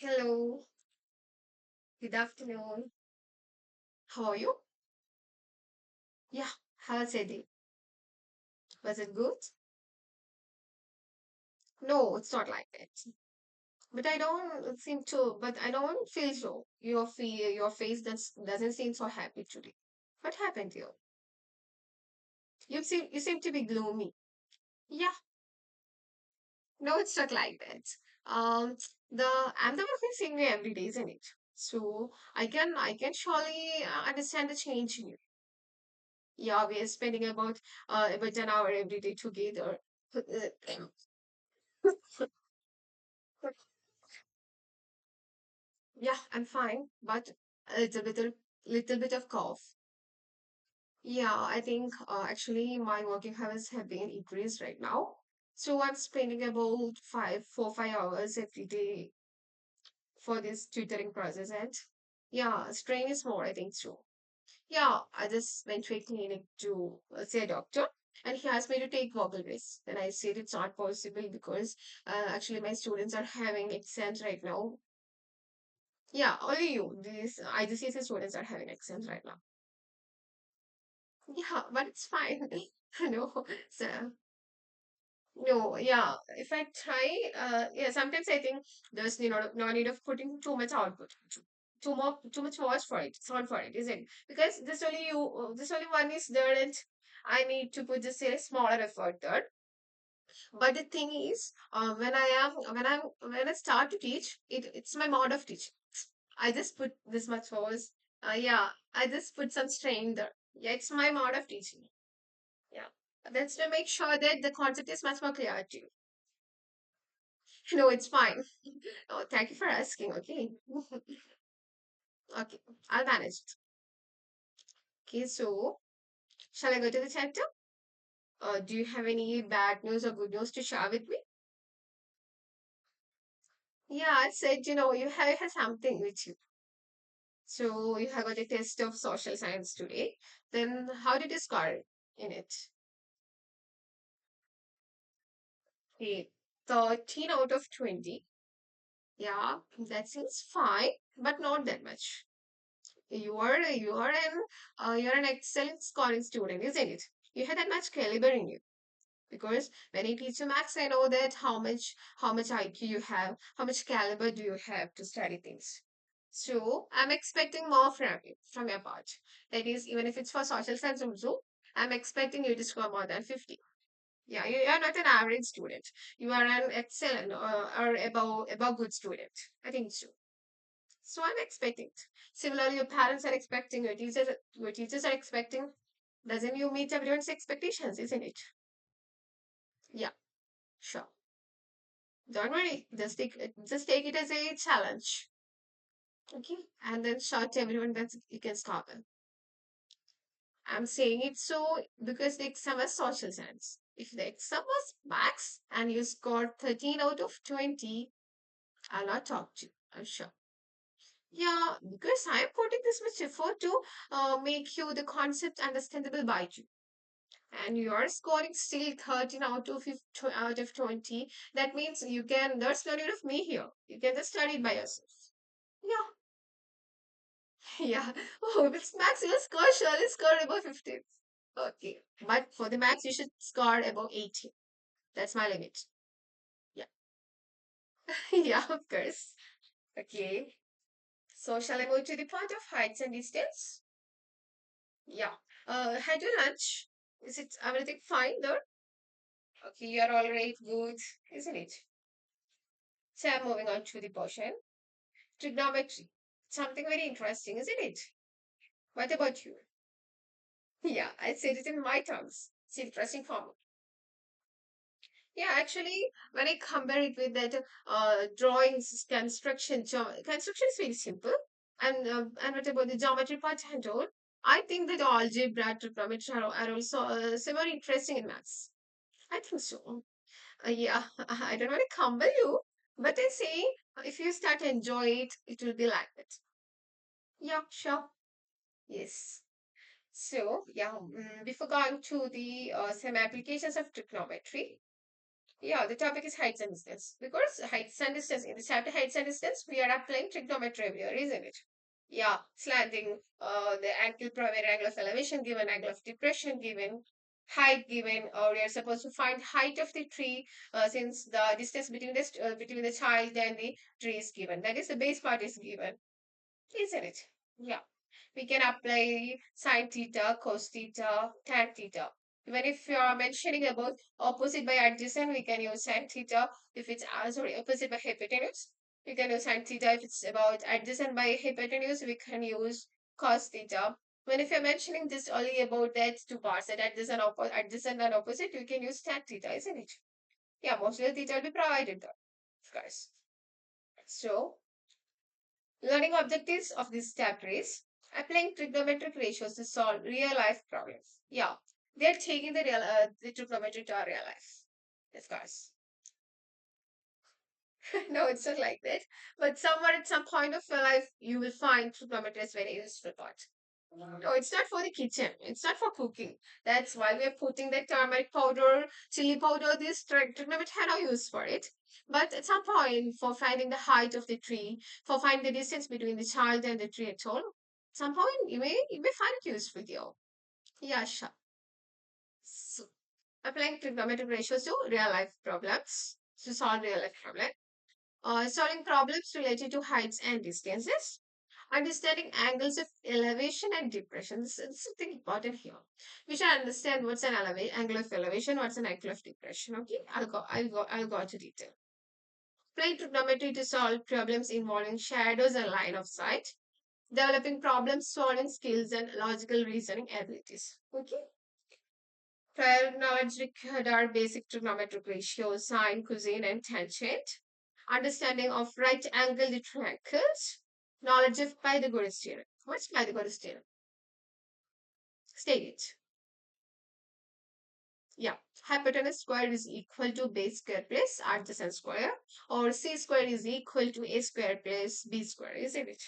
Hello, good afternoon. How are you? Yeah, how's your day? Was it good? No, it's not like that. But I don't feel so. Your face doesn't seem so happy today. What happened to you? You seem to be gloomy. Yeah, no, it's not like that. Um, I'm the one who's seeing you every day, isn't it? So I can surely understand the change in you. Yeah, we are spending about an hour every day together. Yeah, I'm fine, but a little bit of cough. Yeah, I think actually my working hours have been increased right now. So I'm spending about 5 hours every day for this tutoring process. And yeah, strain is more, I think so. Yeah, I just went to a clinic to see a doctor, and he asked me to take vocal rest. And I said it's not possible because actually my students are having exams right now. Yeah, only you. These IGCSE students are having exams right now. Yeah, but it's fine. No, so no, yeah. If I try, yeah, sometimes I think there's no need of putting too much output, too much work for it, sound for it, isn't it? Because this only one is there, and I need to put just a smaller effort there. But the thing is, when I start to teach, it's my mode of teaching. I just put this much force. Yeah, I just put some strain there. Yeah, it's my mode of teaching. Yeah, that's to make sure that the concept is much more clear to you. No, it's fine. Oh, thank you for asking. Okay, okay, I'll manage it. Okay, so shall I go to the chapter? Do you have any bad news or good news to share with me? Yeah, I said you have something with you. So you have got a test of social science today. Then how did you score in it? Okay, 13 out of 20. Yeah, that seems fine, but not that much. You're an excellent scoring student, isn't it? You had that much caliber in you. Because when I teach you maths, I know that how much IQ you have, how much caliber do you have to study things. So I'm expecting more from your part. That is, even if it's for social science also, I'm expecting you to score more than 50. Yeah, you are not an average student. You are an excellent or above good student. I think so. So I'm expecting it. Similarly, your parents are expecting, your teachers are expecting. Doesn't you meet everyone's expectations, isn't it? Yeah, sure. Don't worry. Just take it as a challenge. Okay. And then shout to everyone that you can stop it. I'm saying it so because the exam was social science. If the exam was max and you scored 13 out of 20, I'll not talk to you. I'm sure. Yeah, because I'm putting this much effort to make you the concept understandable by you. And you are scoring still 13 out of 20. That means there's no need of me here. You can just study it by yourself. Yeah, yeah. Oh, if it's max, you score surely score above 15. Okay. But for the max, you should score above 18. That's my limit. Yeah. Yeah, of course. Okay. So shall I move to the point of heights and distance? Yeah. Had your lunch? Is it everything fine there? Okay, you're all right, good, isn't it? So I'm moving on to the portion. Trigonometry. Something very interesting, isn't it? What about you? Yeah, I said it in my terms. It's interesting for me. Yeah, actually, when I compare it with that drawings, construction is very simple. And what about the geometry part and all? I think that algebra, trigonometry are also similar interesting in maths. I think so. Yeah, I don't want to compel you, but I say if you start to enjoy it, it will be like that. Yeah, sure. Yes. So, yeah, before going to the some applications of trigonometry, Yeah, the topic is heights and distance. Because heights and distance, in the chapter heights and distance, we are applying trigonometry everywhere, isn't it? Yeah, slanting, the angle, primary angle of elevation given, angle of depression given, height given, or we are supposed to find height of the tree since the distance between the child and the tree is given. That is, the base part is given, isn't it? Yeah. We can apply sine theta, cos theta, tan theta. Even if you are mentioning about opposite by adjacent, we can use sine theta. If it's sorry, opposite by hypotenuse, we can use sine theta. If it's about adjacent by hypotenuse, we can use cos theta. When if you're mentioning this only about that two parts, that adjacent and opposite, you can use tan theta, isn't it? Yeah, most of the theta will be provided there, of course. So learning objectives of this chapter is applying trigonometric ratios to solve real life problems. Yeah, they're taking the trigonometry to our real life. Of course. No, it's not like that. But somewhere at some point of your life, you will find trigonometry is very useful part. No, it's not for the kitchen. It's not for cooking. That's why we are putting the turmeric powder, chili powder. This trigonometry had no use for it. But at some point, for finding the height of the tree, for finding the distance between the child and the tree at all, at some point you may find it useful here. Yeah, sure. So, applying trigonometric ratios to real life problems to solve real life problems. Solving problems related to heights and distances, understanding angles of elevation and depression. This is something important here. We should understand what's an angle of elevation, what's an angle of depression. Okay, I'll go to detail. Applying trigonometry to solve problems involving shadows and line of sight. Developing problem solving skills and logical reasoning abilities. Okay. Prior knowledge required are basic trigonometric ratios, sine, cosine, and tangent. Understanding of right angled triangles. Knowledge of Pythagoras theorem. What's Pythagoras theorem? State it. Yeah. Hypotenuse square is equal to base square plus adjacent square, or c square is equal to a square plus b square, isn't it?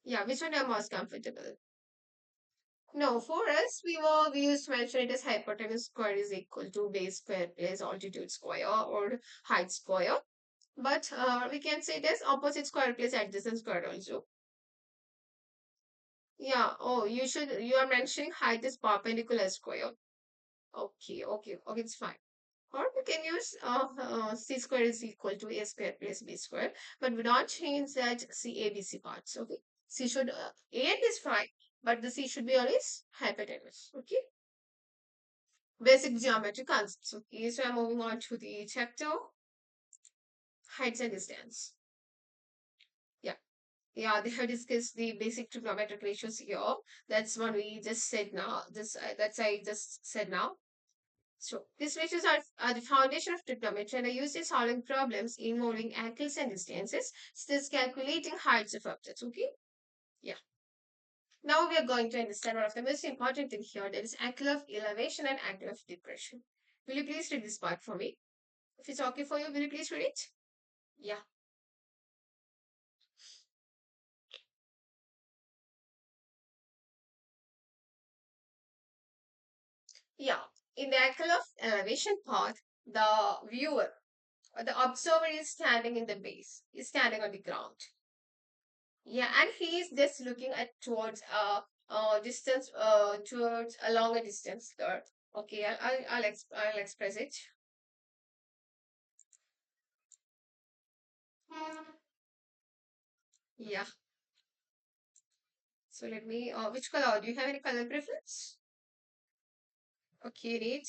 Yeah, which one are most comfortable? No, for us, we used to mention it as hypotenuse square is equal to base square plus altitude square or height square. But we can say it as opposite square plus adjacent square also. Yeah. Oh, you are mentioning height is perpendicular square. Okay, it's fine. Or we can use c square is equal to a square plus b square, but we don't change that c a b c parts. Okay, c should a and is fine, but the c should be always hypotenuse. Okay, basic geometry concepts. Okay, so I'm moving on to the chapter heights and distance. Yeah. Yeah, they have discussed the basic trigonometric ratios here. That's what we just said now. That's I just said now. So these ratios are the foundation of trigonometry and are used in solving problems involving angles and distances, such as calculating heights of objects. Okay? Yeah. Now we are going to understand one of the most important thing here, that is angle of elevation and angle of depression. Will you please read this part for me? If it's okay for you, will you please read it? Yeah. Yeah. In the angle of elevation part, the viewer the observer is standing in the base, is standing on the ground. Yeah, and he is just looking at towards distance towards a longer distance there. Okay, I'll express it. Yeah. So let me which color? Do you have any color preference? Okay, read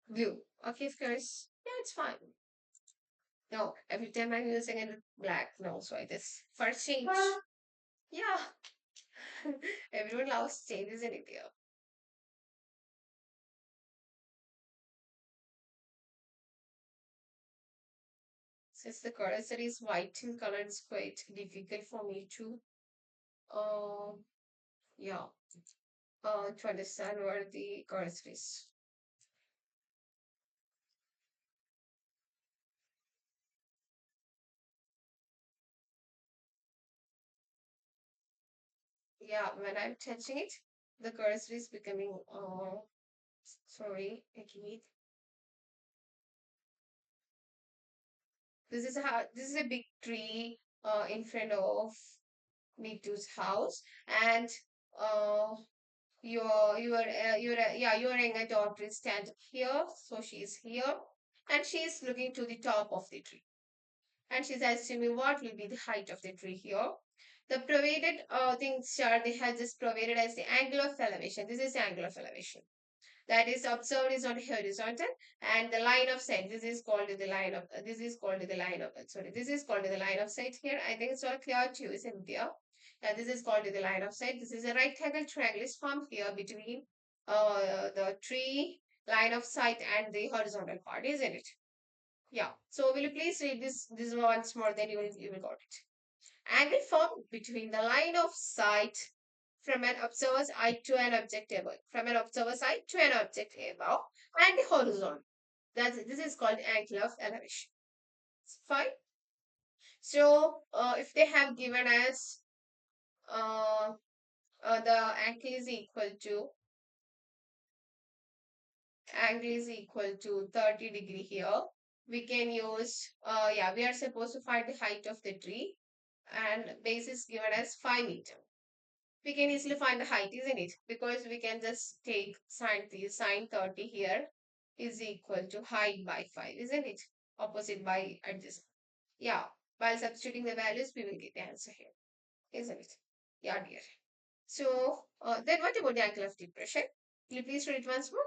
blue. Okay, of course. Yeah, it's fine. No, every time I'm using it black. No, so it is for change. Yeah. Everyone loves changes in India. Since the cursor is white in color, it's quite difficult for me to, uh, yeah, to understand where the cursor is. Yeah, when I'm touching it, the cursor is becoming, sorry, again. This is a big tree in front of Nitu's house, and uh, your younger daughter is standing here, so she's here, and she's looking to the top of the tree, and she's assuming what will be the height of the tree here. The provided things chart they have just provided as the angle of elevation. This is the angle of elevation that is observed is on horizontal, and the line of sight, this is called the line of this is called the line of sorry this is called the line of sight here. I think it's all clear to you, isn't there? This is called the line of sight. This is a right angle triangle is formed here between the tree line of sight and the horizontal part, isn't it? Yeah, so will you please read this once more, then you will got it. Angle formed between the line of sight from an observer's eye to an object above, from an observer's eye to an object above, and the horizon. This is called angle of elevation. Fine. So if they have given us uh, the angle is equal to 30 degree here, we can use yeah, we are supposed to find the height of the tree, and base is given as 5 meter. We can easily find the height, isn't it? Because we can just take sine 30 here is equal to height by 5, isn't it? Opposite by adjacent. Yeah, by substituting the values, we will get the answer here, isn't it? Yeah, dear. So, then what about the angle of depression? Will you please read it once more?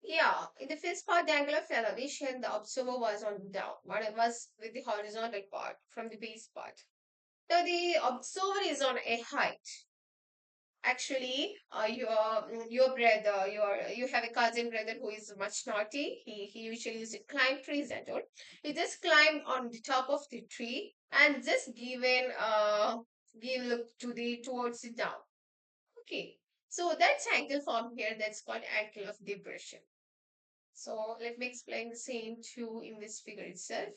Yeah, in the first part, the angle of elevation, the observer was on down, but it was with the horizontal part from the base part. Now, the observer is on a height. Actually, your brother, you have a cousin brother who is much naughty. He usually used to climb trees and all. He just climbed on the top of the tree and just give look to the towards the down. Okay, so that's angle form here. That's called angle of depression. So let me explain the same too in this figure itself.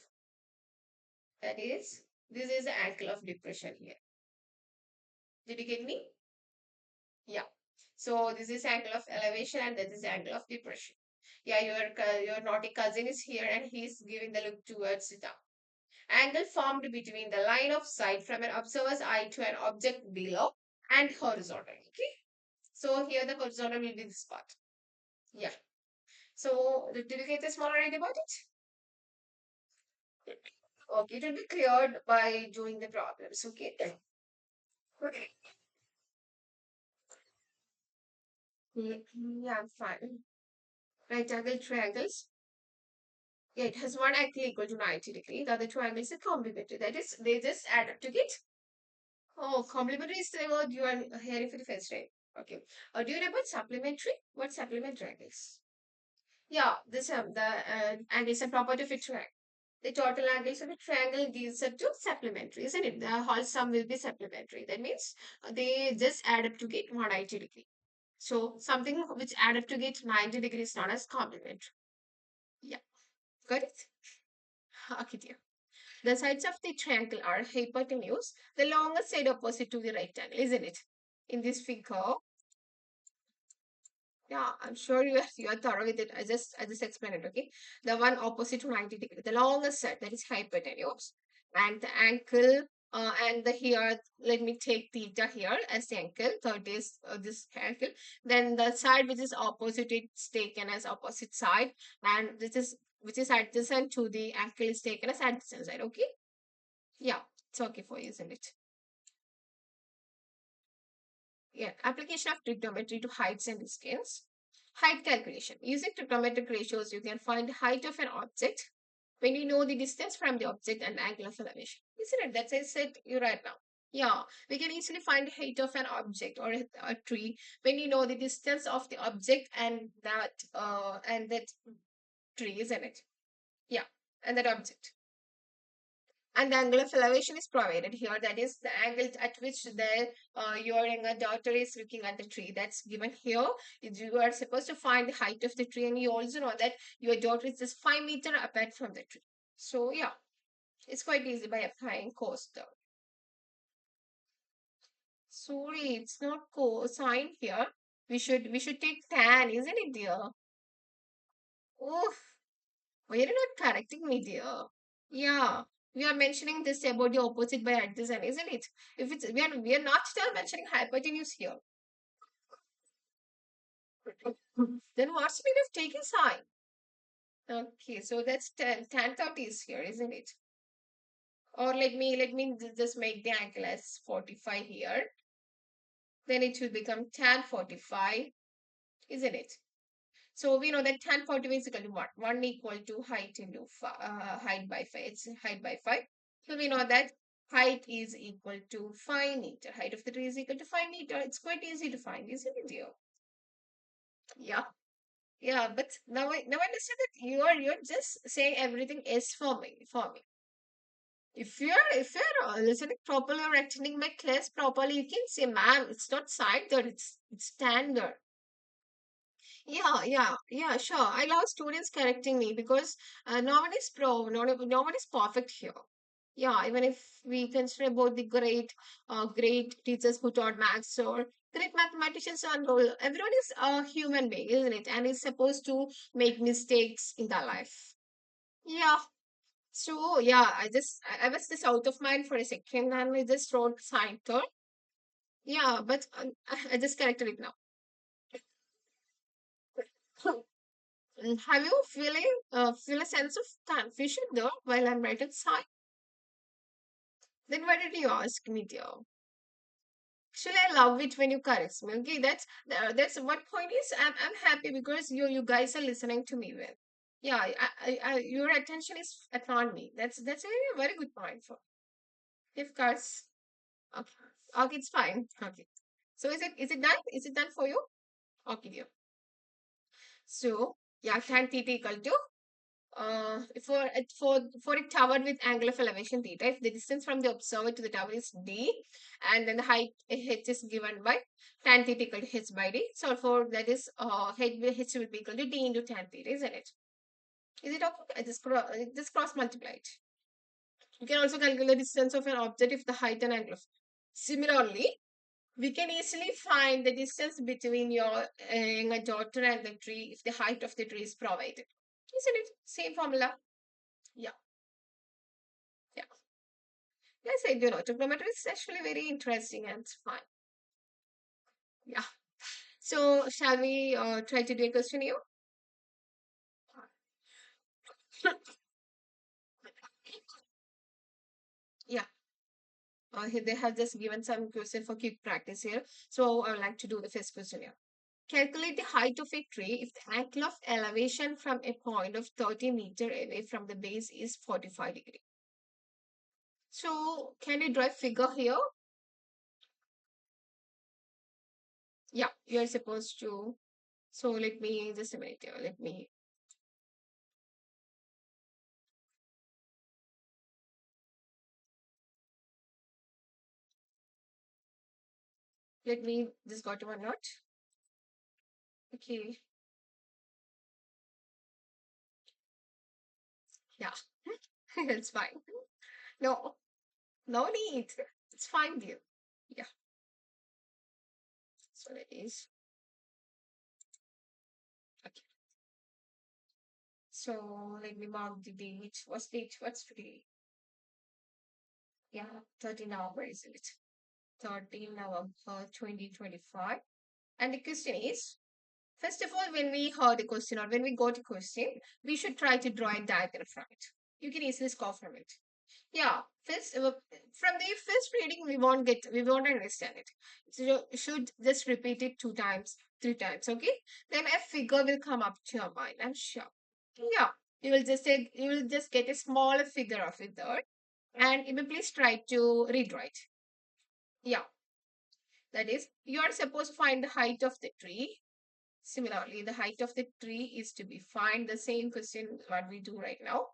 That is, this is the angle of depression here. Did you get me? Yeah. So this is angle of elevation and that is angle of depression. Yeah, your naughty cousin is here and he's giving the look towards the down. Angle formed between the line of sight from an observer's eye to an object below and horizontal. Okay. So here the horizontal will be this part. Yeah. So did you get a small idea about it? Okay, it will be cleared by doing the problems. Okay. Okay. Yeah, I'm fine. Right angle triangles. Yeah, it has one angle equal to 90 degree. The other two angles are complementary. That is, they just add up to get. Oh, complementary is the word you are hearing for the first time. Okay. Do you know about supplementary? What supplementary angles? Yeah, this the angles are property of a triangle. The total angles of a triangle gives up to supplementary, isn't it? The whole sum will be supplementary. That means they just add up to get 180 degree. So something which add up to get 90 degrees is known as complementary. Yeah, got it? Okay, dear. The sides of the triangle are hypotenuse, the longest side opposite to the right angle, isn't it? In this figure, yeah, I'm sure you are thorough with it. I just explained it, okay? The one opposite to 90 degree, the longest side that is hypotenuse, and the angle and the here. Let me take theta here as the angle. So it is this angle. Then the side which is opposite, it's taken as opposite side, and this is which is adjacent to the angle is taken as adjacent side. Okay, yeah, it's okay for you, isn't it? Yeah, application of trigonometry to heights and distance. Height calculation. Using trigonometric ratios, you can find the height of an object when you know the distance from the object and angle of elevation. Isn't it? That's I said you right now. Yeah, we can easily find the height of an object or a tree when you know the distance of the object and that tree, isn't it? Yeah, and that object. And the angle of elevation is provided here. That is the angle at which your younger daughter is looking at the tree. That's given here. You are supposed to find the height of the tree, and you also know that your daughter is just 5 meter apart from the tree. So yeah, it's quite easy by applying cos term. Sorry, it's not cosine here. We should take tan, isn't it, dear? Oof. Why are you not correcting me, dear? Yeah. We are mentioning this about the opposite by adjacent, isn't it? If it's we are not still mentioning hypotenuse here. Then what's the meaning of taking sine? Okay, so that's tan 30 is here, isn't it? Or let me just make the angle as 45 here. Then it will become tan 45, isn't it? So we know that tan 45 is equal to what? 1 equal to height into height by 5. It's height by 5. So we know that height is equal to 5 meter. Height of the tree is equal to 5 meter. It's quite easy to find, isn't it, dear? Yeah. Yeah, but now I understand that you're just saying everything is for me. If you're listening properly or attending my class properly, you can say, ma'am, it's not side there, it's standard. Yeah, sure. I love students correcting me because no one is perfect here. Yeah, even if we consider about the great teachers who taught maths or great mathematicians and all, everyone is a human being, isn't it? And is supposed to make mistakes in their life. Yeah. So yeah, I was just out of mind for a second and I just wrote sign third. Yeah, but I just corrected it now. Have you feel a sense of confusion though while I'm writing sign? Then why did you ask me, dear? Actually, I love it when you correct me. Okay, that's what point is I'm happy because you guys are listening to me well. Yeah, your attention is upon me. That's a very good point for. Of course. Okay. Okay, it's fine. Okay. So is it done? Is it done for you? Okay, dear. So yeah, tan theta equal to for a tower with angle of elevation theta, if the distance from the observer to the tower is d, and then the height h is given by tan theta equal to h by d. So for that is h will be equal to d into tan theta, isn't it? Is it okay? I just cross multiply it. You can also calculate the distance of an object if the height and angle of. Similarly, we can easily find the distance between your younger daughter and the tree if the height of the tree is provided. Isn't it? Same formula. Yeah, yeah. Yes, I do know. Trigonometry is actually very interesting and it's fun. Yeah. So, shall we try to do a question here? Yeah. They have just given some question for quick practice here. So, I would like to do the first question here. Calculate the height of a tree if the angle of elevation from a point of 30-meter away from the base is 45 degree. So, can you draw a figure here? Yeah, you're supposed to. So, let me just a minute here. Let me just go to one note. Okay. Yeah, it's fine. No, no need. It's fine, dear. Yeah. So that is okay. So let me mark the date. What's date? What's today? Yeah, 13 November, isn't it? 13 November 2025. And the question is, first of all, when we heard a question or when we got a question, we should try to draw a diagram from it. You can easily score from it. Yeah, first from the first reading, we won't understand it. So you should just repeat it 2 times, 3 times, okay? Then a figure will come up to your mind. I'm sure. Yeah, you will just get a smaller figure of it there, and you may please try to redraw it. Yeah, that is, you are supposed to find the height of the tree. Similarly, the height of the tree is to be find the same question what we do right now.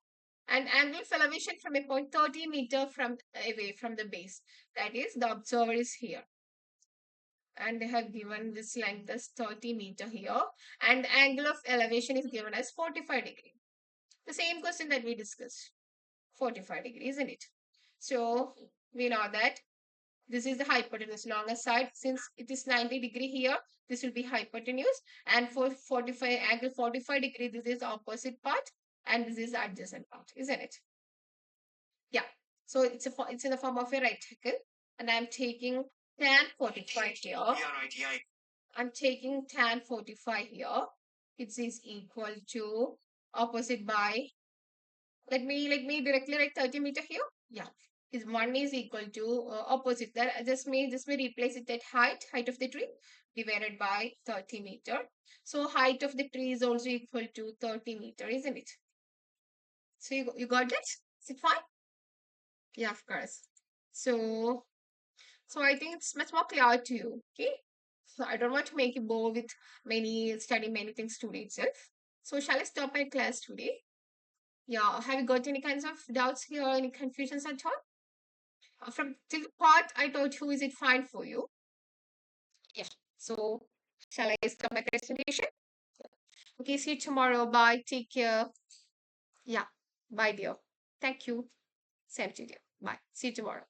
And angle of elevation from a point 30-meter from away from the base. That is, the observer is here. And they have given this length as 30-meter here. And angle of elevation is given as 45 degree. The same question that we discussed. 45 degree, isn't it? So we know that This is the hypotenuse, longer side. Since it is 90-degree here, this will be hypotenuse. And for 45 angle 45-degree, this is opposite part, and this is adjacent part, isn't it? Yeah. So it's in the form of a right angle, and I'm taking tan 45 here. Yeah, right. Yeah. I'm taking tan 45 here. It is equal to opposite by, let me directly write 30 meter here. Yeah. Is 1 is equal to opposite. That just may replace it at height of the tree divided by 30 meter. So height of the tree is also equal to 30 meter, isn't it? So you got that? Is it fine? Yeah, of course. So I think it's much more clear to you. Okay. So I don't want to make you bore with studying many things today itself. So shall I stop my class today? Yeah. Have you got any kinds of doubts here? Any confusions at all? From till the part I taught you, is it fine for you? Yes. So shall I stop my presentation? Okay. See you tomorrow. Bye. Take care. Yeah. Bye, dear. Thank you. Same to you. Bye. See you tomorrow.